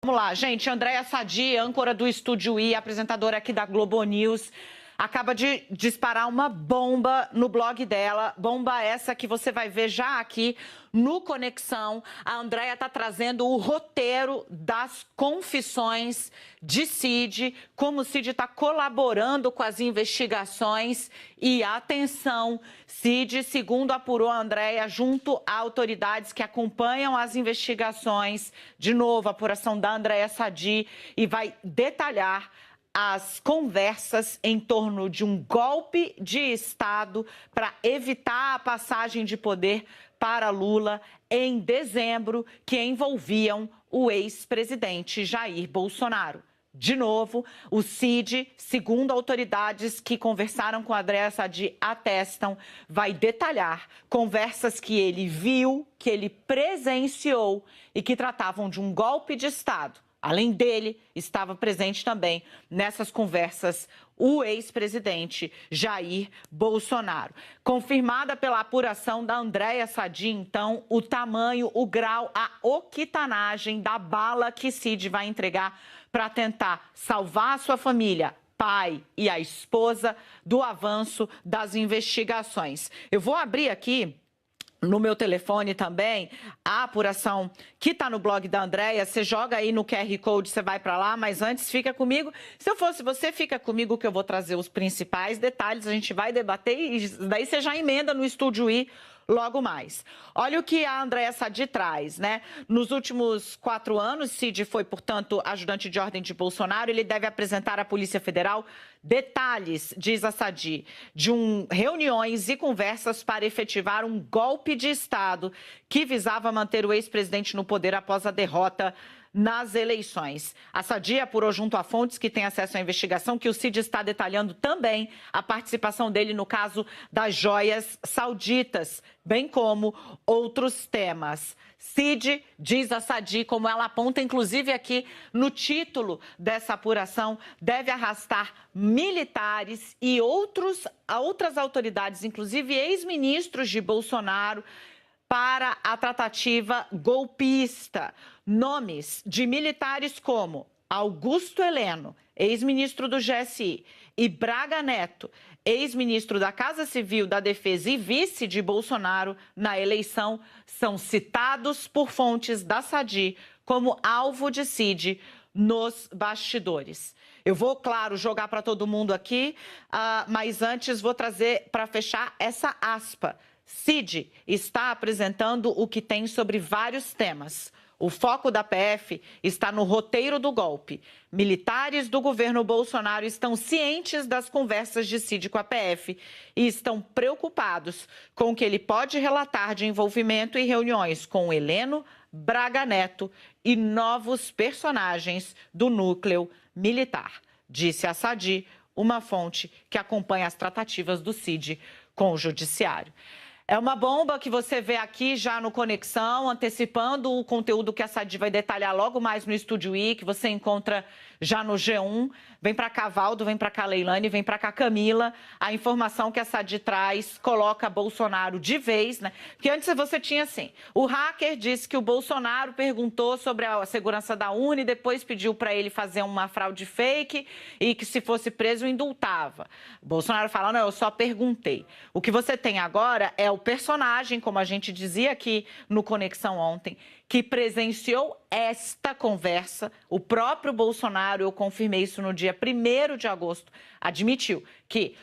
Vamos lá, gente. Andréa Sadi, âncora do Estúdio I, apresentadora aqui da Globo News, acaba de disparar uma bomba no blog dela. Bomba essa que você vai ver já aqui no Conexão. A Andréa está trazendo o roteiro das confissões de Cid, como o Cid está colaborando com as investigações. E atenção, Cid, segundo apurou a Andréa, junto a autoridades que acompanham as investigações, de novo, a apuração da Andréa Sadi, e vai detalhar as conversas em torno de um golpe de Estado para evitar a passagem de poder para Lula em dezembro, que envolviam o ex-presidente Jair Bolsonaro. De novo, o Cid, segundo autoridades que conversaram com a Andréa Sadi, atestam, vai detalhar conversas que ele viu, que ele presenciou e que tratavam de um golpe de Estado. Além dele, estava presente também nessas conversas o ex-presidente Jair Bolsonaro. Confirmada pela apuração da Andréa Sadi, então, o tamanho, o grau, a octanagem da bala que Cid vai entregar para tentar salvar a sua família, pai e a esposa, do avanço das investigações. Eu vou abrir aqui no meu telefone também a apuração que está no blog da Andréa. Você joga aí no QR Code, você vai para lá, mas antes fica comigo. Se eu fosse você, fica comigo que eu vou trazer os principais detalhes, a gente vai debater e daí você já emenda no Estúdio I logo mais. Olha o que a Andréa Sadi traz, né? Nos últimos 4 anos, Cid foi, portanto, ajudante de ordem de Bolsonaro. Ele deve apresentar à Polícia Federal detalhes, diz a Sadi, de reuniões e conversas para efetivar um golpe de Estado que visava manter o ex-presidente no poder após a derrota nas eleições. A Sadi apurou junto a fontes que têm acesso à investigação que o Cid está detalhando também a participação dele no caso das joias sauditas, bem como outros temas. Cid, diz a Sadi, como ela aponta, inclusive aqui no título dessa apuração, deve arrastar militares e outras autoridades, inclusive ex-ministros de Bolsonaro, para a tratativa golpista. Nomes de militares como Augusto Heleno, ex-ministro do GSI, e Braga Neto, ex-ministro da Casa Civil, da Defesa e vice de Bolsonaro na eleição, são citados por fontes da Sadi como alvo de Cid nos bastidores. Eu vou, claro, jogar para todo mundo aqui, mas antes vou trazer para fechar essa aspa. Cid está apresentando o que tem sobre vários temas. O foco da PF está no roteiro do golpe. Militares do governo Bolsonaro estão cientes das conversas de Cid com a PF e estão preocupados com o que ele pode relatar de envolvimento e reuniões com Heleno, Braga Neto e novos personagens do núcleo militar, disse a Sadi, uma fonte que acompanha as tratativas do Cid com o judiciário. É uma bomba que você vê aqui já no Conexão, antecipando o conteúdo que a Sadi vai detalhar logo mais no Estúdio I, que você encontra já no G1. Vem para cá, Valdo, vem para cá, Leilane, vem para cá, Camila. A informação que a Sadi traz coloca Bolsonaro de vez, né? Porque antes você tinha assim, o hacker disse que o Bolsonaro perguntou sobre a segurança da urna e depois pediu para ele fazer uma fraude fake e que se fosse preso indultava. O Bolsonaro fala, não, eu só perguntei. O que você tem agora é o personagem, como a gente dizia aqui no Conexão ontem, que presenciou esta conversa. O próprio Bolsonaro, eu confirmei isso no dia 1º de agosto, admitiu que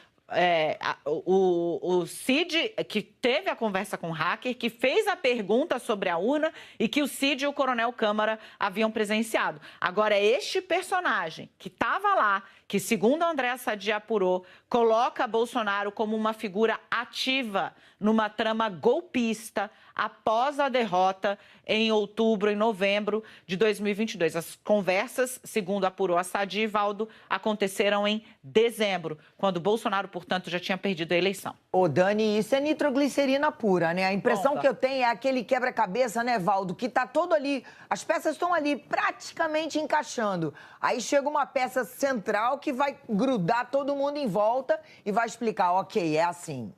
o Cid, que teve a conversa com o hacker, que fez a pergunta sobre a urna e que o Cid e o Coronel Câmara haviam presenciado. Agora, este personagem que estava lá, que segundo a Andréa Sadi apurou, coloca Bolsonaro como uma figura ativa numa trama golpista após a derrota em outubro e novembro de 2022. As conversas, segundo apurou a Sadi e Valdo, aconteceram em dezembro, quando Bolsonaro, portanto, já tinha perdido a eleição. Ô, Dani, isso é nitroglicerina pura, né? A impressão que eu tenho é aquele quebra-cabeça, né, Valdo, que tá todo ali, as peças estão ali praticamente encaixando. Aí chega uma peça central que vai grudar todo mundo em volta e vai explicar, ok, é assim.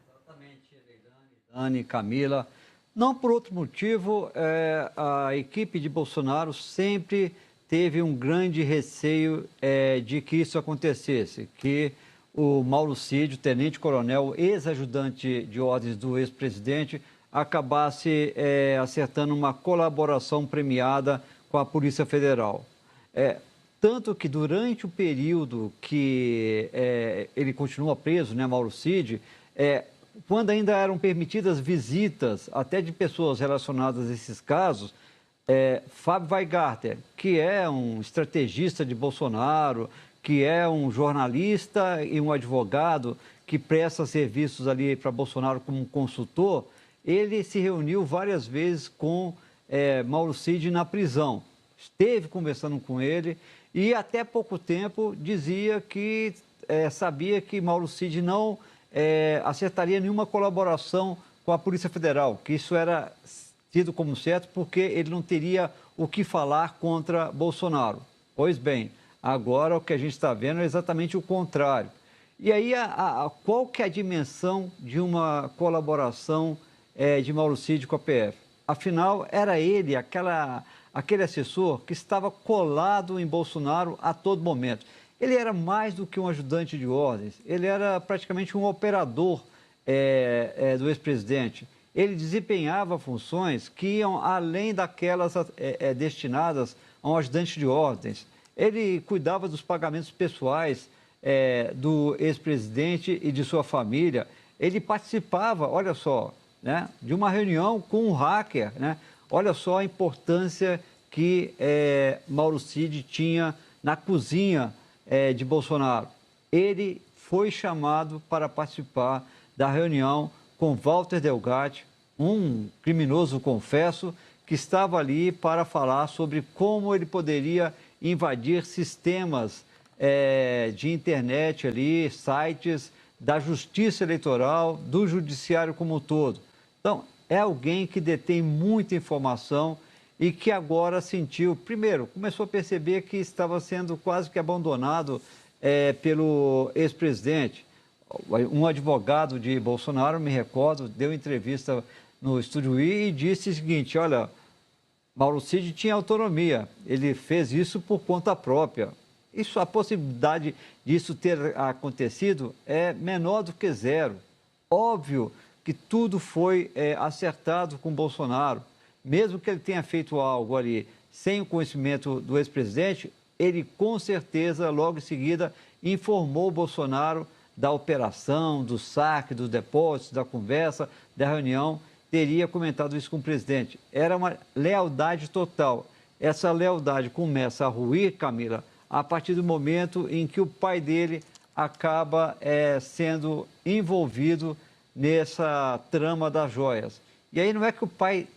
Exatamente, Leilane, Dani, Camila. Não por outro motivo, a equipe de Bolsonaro sempre teve um grande receio de que isso acontecesse, que o Mauro Cid, tenente-coronel, ex-ajudante de ordens do ex-presidente, acabasse acertando uma colaboração premiada com a Polícia Federal. Tanto que durante o período que ele continua preso, né, Mauro Cid, quando ainda eram permitidas visitas até de pessoas relacionadas a esses casos, Fábio Weingarten, que é um estrategista de Bolsonaro, que é um jornalista e um advogado que presta serviços ali para Bolsonaro como consultor, ele se reuniu várias vezes com Mauro Cid na prisão. Esteve conversando com ele e até pouco tempo dizia que sabia que Mauro Cid não acertaria nenhuma colaboração com a Polícia Federal, que isso era tido como certo porque ele não teria o que falar contra Bolsonaro. Pois bem, agora o que a gente está vendo é exatamente o contrário. E aí, qual que é a dimensão de uma colaboração de Mauro Cid com a PF? Afinal, era ele, aquele assessor que estava colado em Bolsonaro a todo momento. Ele era mais do que um ajudante de ordens, ele era praticamente um operador do ex-presidente. Ele desempenhava funções que iam além daquelas destinadas a um ajudante de ordens. Ele cuidava dos pagamentos pessoais do ex-presidente e de sua família. Ele participava, olha só, né, de uma reunião com um hacker, né? Olha só a importância que Mauro Cid tinha na cozinha de Bolsonaro. Ele foi chamado para participar da reunião com Walter Delgatti, um criminoso, confesso, que estava ali para falar sobre como ele poderia invadir sistemas de internet ali, sites da Justiça Eleitoral, do Judiciário como um todo. Então, é alguém que detém muita informação e que agora sentiu, primeiro, começou a perceber que estava sendo quase que abandonado pelo ex-presidente. Um advogado de Bolsonaro, me recordo, deu entrevista no Estúdio I e disse o seguinte: olha, Mauro Cid tinha autonomia, ele fez isso por conta própria. A possibilidade disso ter acontecido é menor do que zero. Óbvio que tudo foi acertado com Bolsonaro. Mesmo que ele tenha feito algo ali sem o conhecimento do ex-presidente, ele com certeza, logo em seguida, informou Bolsonaro da operação, do saque, dos depósitos, da conversa, da reunião, teria comentado isso com o presidente. Era uma lealdade total. Essa lealdade começa a ruir, Camila, a partir do momento em que o pai dele acaba sendo envolvido nessa trama das joias. E aí não é que o pai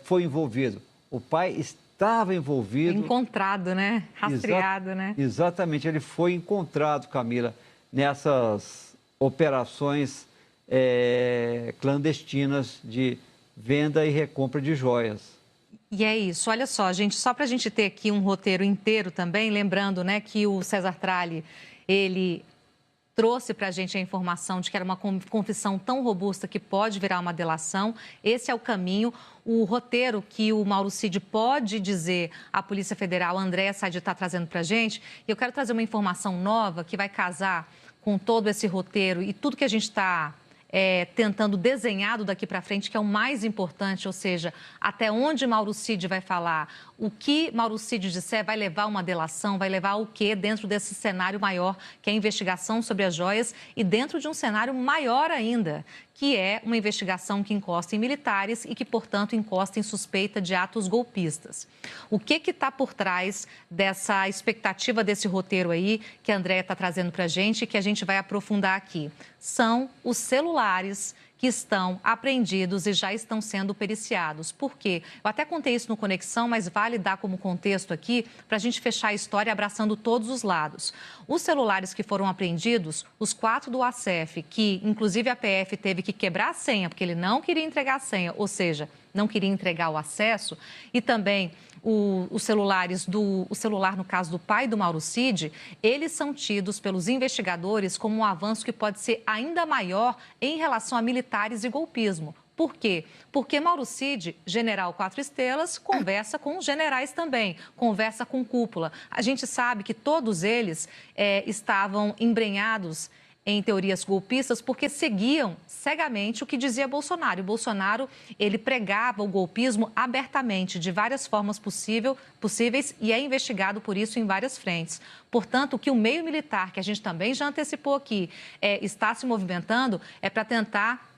foi envolvido, o pai estava envolvido... Encontrado, né? Rastreado, né? Exatamente, ele foi encontrado, Camila, nessas operações clandestinas de venda e recompra de joias. E é isso, olha só, gente, só para a gente ter aqui um roteiro inteiro também, lembrando, né, que o César Tralli, ele trouxe para a gente a informação de que era uma confissão tão robusta que pode virar uma delação. Esse é o caminho. O roteiro que o Mauro Cid pode dizer à Polícia Federal, a Andréa Sadi está trazendo para a gente. E eu quero trazer uma informação nova que vai casar com todo esse roteiro e tudo que a gente está tentando desenhado daqui para frente, que é o mais importante, ou seja, até onde Mauro Cid vai falar, o que Mauro Cid disser vai levar a uma delação, vai levar ao quê dentro desse cenário maior, que é a investigação sobre as joias, e dentro de um cenário maior ainda, que é uma investigação que encosta em militares e que, portanto, encosta em suspeita de atos golpistas. O que está por trás dessa expectativa desse roteiro aí, que a Andréa está trazendo para a gente e que a gente vai aprofundar aqui? São os celulares que estão apreendidos e já estão sendo periciados. Por quê? Eu até contei isso no Conexão, mas vale dar como contexto aqui para a gente fechar a história abraçando todos os lados. Os celulares que foram apreendidos, os 4 do ACF, que inclusive a PF teve que quebrar a senha, porque ele não queria entregar a senha, ou seja, não queria entregar o acesso, e também os celulares o celular, no caso do pai do Mauro Cid, eles são tidos pelos investigadores como um avanço que pode ser ainda maior em relação a militares e golpismo. Por quê? Porque Mauro Cid, general 4 estrelas, conversa com generais também, conversa com cúpula. A gente sabe que todos eles estavam embrenhados em teorias golpistas porque seguiam cegamente o que dizia Bolsonaro. E Bolsonaro, ele pregava o golpismo abertamente, de várias formas possíveis, e é investigado por isso em várias frentes. Portanto, o que o meio militar, que a gente também já antecipou aqui, está se movimentando é para tentar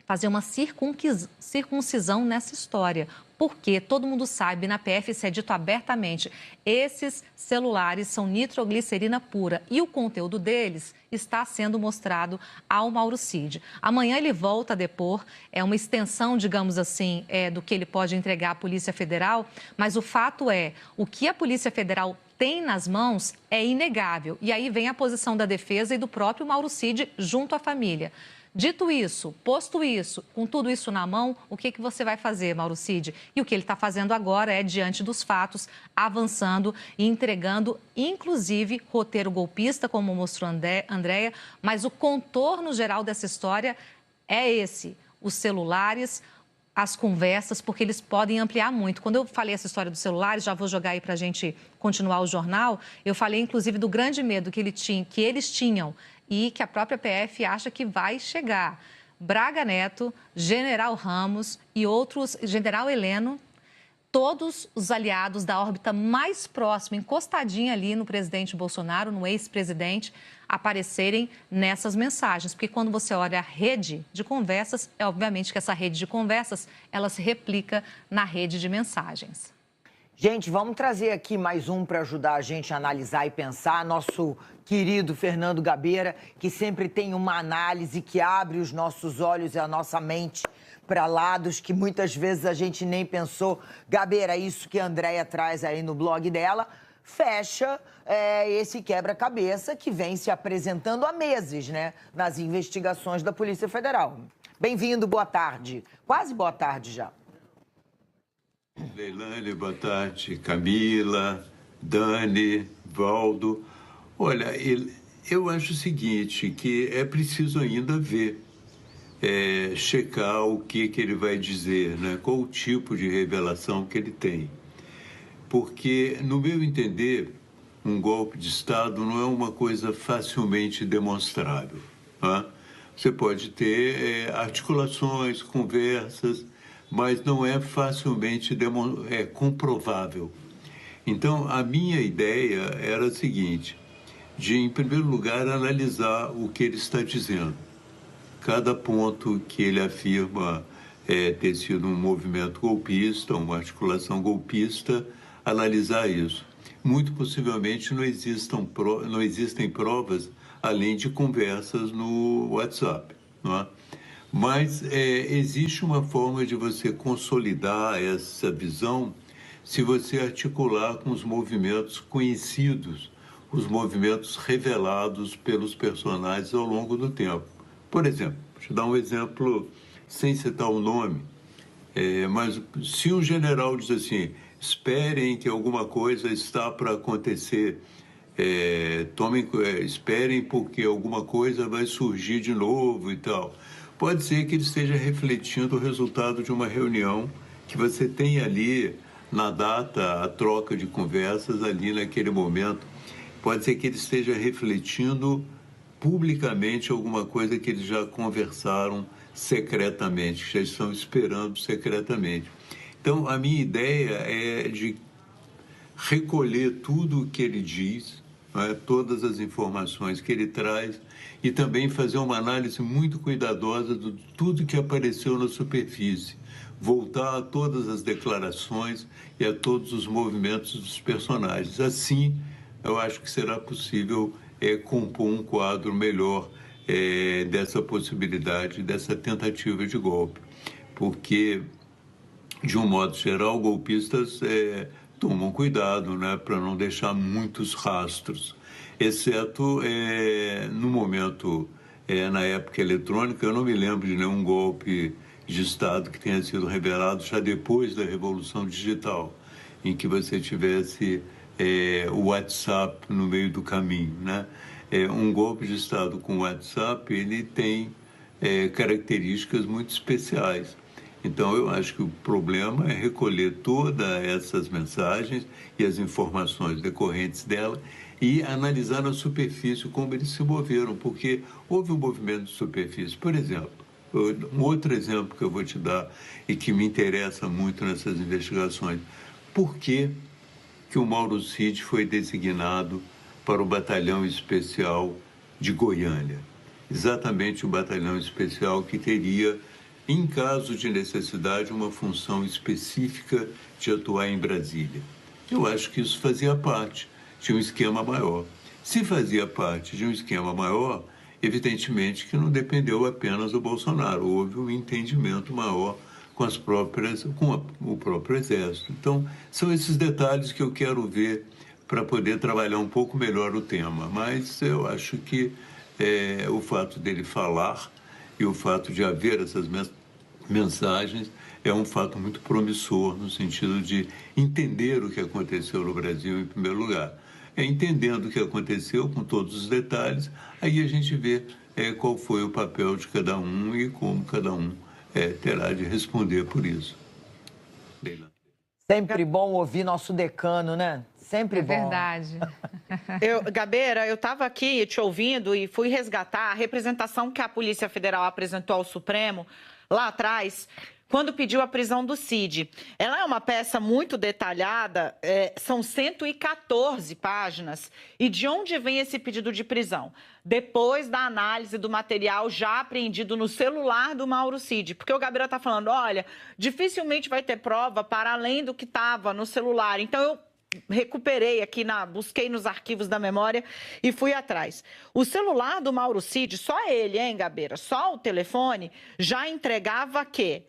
fazer uma circuncisão nessa história. Porque todo mundo sabe, na PF isso é dito abertamente, esses celulares são nitroglicerina pura e o conteúdo deles está sendo mostrado ao Mauro Cid. Amanhã ele volta a depor, é uma extensão, digamos assim, do que ele pode entregar à Polícia Federal, mas o fato é, o que a Polícia Federal tem nas mãos é inegável. E aí vem a posição da defesa e do próprio Mauro Cid junto à família. Dito isso, posto isso, com tudo isso na mão, o que você vai fazer, Mauro Cid? E o que ele está fazendo agora é, diante dos fatos, avançando e entregando, inclusive, roteiro golpista, como mostrou Andréia, mas o contorno geral dessa história é esse, os celulares, as conversas, porque eles podem ampliar muito. Quando eu falei essa história dos celulares, já vou jogar aí para a gente continuar o jornal, eu falei, inclusive, do grande medo que eles tinham e que a própria PF acha que vai chegar. Braga Neto, General Ramos e outros, General Heleno, todos os aliados da órbita mais próxima, encostadinha ali no presidente Bolsonaro, no ex-presidente, aparecerem nessas mensagens. Porque quando você olha a rede de conversas, é obviamente que essa rede de conversas, ela se replica na rede de mensagens. Gente, vamos trazer aqui mais um para ajudar a gente a analisar e pensar. Nosso querido Fernando Gabeira, que sempre tem uma análise que abre os nossos olhos e a nossa mente para lados que muitas vezes a gente nem pensou. Gabeira, isso que a Andréia traz aí no blog dela, fecha esse quebra-cabeça que vem se apresentando há meses, né, nas investigações da Polícia Federal. Bem-vindo, boa tarde. Quase boa tarde já. Leilane, boa tarde. Camila, Dani, Valdo. Olha, eu acho o seguinte, que é preciso ainda ver, checar o que ele vai dizer, né? Qual o tipo de revelação que ele tem. Porque, no meu entender, um golpe de Estado não é uma coisa facilmente demonstrável. Tá? Você pode ter articulações, conversas, mas não é facilmente comprovável. Então, a minha ideia era a seguinte, de, em primeiro lugar, analisar o que ele está dizendo. Cada ponto que ele afirma ter sido um movimento golpista, uma articulação golpista, analisar isso. Muito possivelmente não existem provas além de conversas no WhatsApp, não é? Mas existe uma forma de você consolidar essa visão se você articular com os movimentos conhecidos, os movimentos revelados pelos personagens ao longo do tempo. Por exemplo, vou te dar um exemplo sem citar o nome, mas se um general diz assim, esperem que alguma coisa está para acontecer, esperem porque alguma coisa vai surgir de novo e tal. Pode ser que ele esteja refletindo o resultado de uma reunião que você tem ali na data, a troca de conversas ali naquele momento. Pode ser que ele esteja refletindo publicamente alguma coisa que eles já conversaram secretamente, que já estão esperando secretamente. Então, a minha ideia é de recolher tudo o que ele diz, né, todas as informações que ele traz, e também fazer uma análise muito cuidadosa de tudo que apareceu na superfície. Voltar a todas as declarações e a todos os movimentos dos personagens. Assim, eu acho que será possível compor um quadro melhor dessa possibilidade, dessa tentativa de golpe. Porque, de um modo geral, golpistas tomam cuidado, né, para não deixar muitos rastros. Exceto no momento, na época eletrônica, eu não me lembro de nenhum golpe de Estado que tenha sido revelado já depois da Revolução Digital, em que você tivesse o WhatsApp no meio do caminho, né? Um golpe de Estado com WhatsApp, ele tem características muito especiais. Então, eu acho que o problema é recolher todas essas mensagens e as informações decorrentes dela e analisar na superfície como eles se moveram, porque houve um movimento de superfície. Por exemplo, um outro exemplo que eu vou te dar e que me interessa muito nessas investigações, por que o Mauro Cid foi designado para o Batalhão Especial de Goiânia? Exatamente o Batalhão Especial que teria, em caso de necessidade, uma função específica de atuar em Brasília. Eu acho que isso fazia parte de um esquema maior. Se fazia parte de um esquema maior, evidentemente que não dependeu apenas do Bolsonaro, houve um entendimento maior com o próprio Exército. Então, são esses detalhes que eu quero ver para poder trabalhar um pouco melhor o tema. Mas eu acho que o fato dele falar e o fato de haver essas mensagens é um fato muito promissor no sentido de entender o que aconteceu no Brasil em primeiro lugar. Entendendo o que aconteceu com todos os detalhes, aí a gente vê qual foi o papel de cada um e como cada um terá de responder por isso. Leila. Sempre bom ouvir nosso decano, né? Sempre bom. É verdade. Gabeira, eu estava aqui te ouvindo e fui resgatar a representação que a Polícia Federal apresentou ao Supremo lá atrás, quando pediu a prisão do Cid. Ela é uma peça muito detalhada, são 114 páginas. E de onde vem esse pedido de prisão? Depois da análise do material já apreendido no celular do Mauro Cid. Porque o Gabeira está falando, olha, dificilmente vai ter prova para além do que estava no celular. Então, eu recuperei aqui, busquei nos arquivos da memória e fui atrás. O celular do Mauro Cid, só ele, hein, Gabeira? Só o telefone já entregava que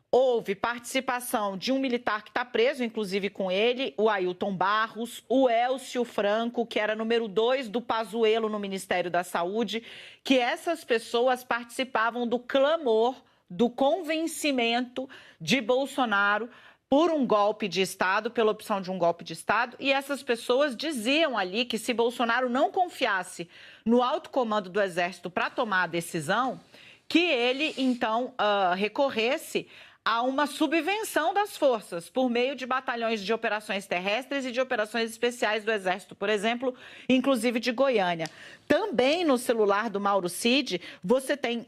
houve participação de um militar que está preso, inclusive com ele, o Ailton Barros, o Elcio Franco, que era número 2 do Pazuello no Ministério da Saúde, que essas pessoas participavam do clamor, do convencimento de Bolsonaro por um golpe de Estado, pela opção de um golpe de Estado, e essas pessoas diziam ali que se Bolsonaro não confiasse no alto comando do Exército para tomar a decisão, que ele, então, recorresse a uma subvenção das forças por meio de batalhões de operações terrestres e de operações especiais do Exército, por exemplo, inclusive de Goiânia. Também no celular do Mauro Cid, você tem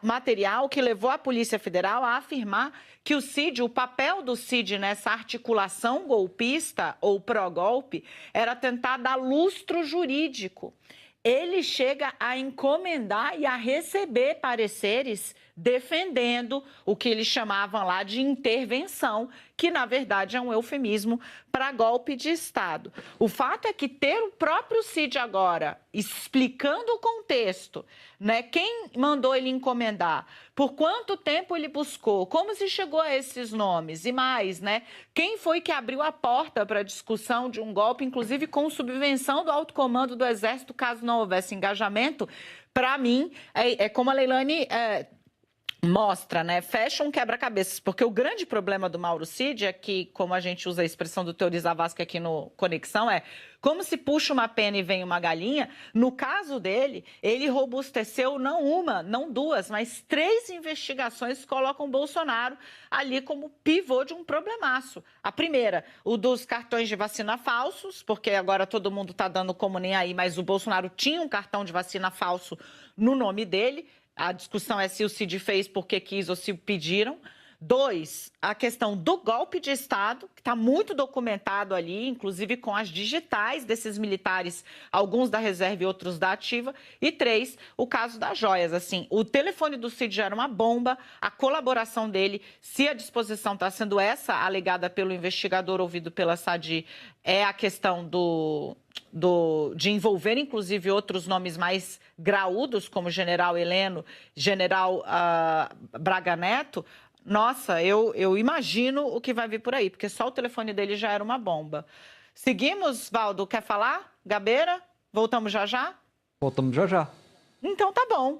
material que levou a Polícia Federal a afirmar que o papel do Cid nessa articulação golpista ou pró-golpe era tentar dar lustro jurídico. Ele chega a encomendar e a receber pareceres defendendo o que eles chamavam lá de intervenção, que na verdade é um eufemismo para golpe de Estado. O fato é que ter o próprio Cid agora explicando o contexto, né, quem mandou ele encomendar, por quanto tempo ele buscou, como se chegou a esses nomes e mais, né, quem foi que abriu a porta para a discussão de um golpe, inclusive com subvenção do alto comando do Exército, caso não houvesse engajamento, para mim, é como a Leilani mostra, né? Fecha um quebra-cabeças, porque o grande problema do Mauro Cid é que, como a gente usa a expressão do Teori Zavascki aqui no Conexão, como se puxa uma pena e vem uma galinha. No caso dele, ele robusteceu não uma, não duas, mas 3 investigações que colocam Bolsonaro ali como pivô de um problemaço. A primeira, o dos cartões de vacina falsos, porque agora todo mundo está dando como nem aí, mas o Bolsonaro tinha um cartão de vacina falso no nome dele. A discussão é se o Cid fez porque quis ou se pediram. 2, a questão do golpe de Estado, que está muito documentado ali, inclusive com as digitais desses militares, alguns da reserva e outros da ativa. E 3, o caso das joias. Assim, o telefone do Cid já era uma bomba, a colaboração dele, se a disposição está sendo essa, alegada pelo investigador ouvido pela SADI, é a questão de envolver, inclusive, outros nomes mais graúdos, como General Heleno, General Braga Neto. Nossa, eu imagino o que vai vir por aí, porque só o telefone dele já era uma bomba. Seguimos, Valdo? Quer falar? Gabeira? Voltamos já já? Voltamos já já. Então tá bom.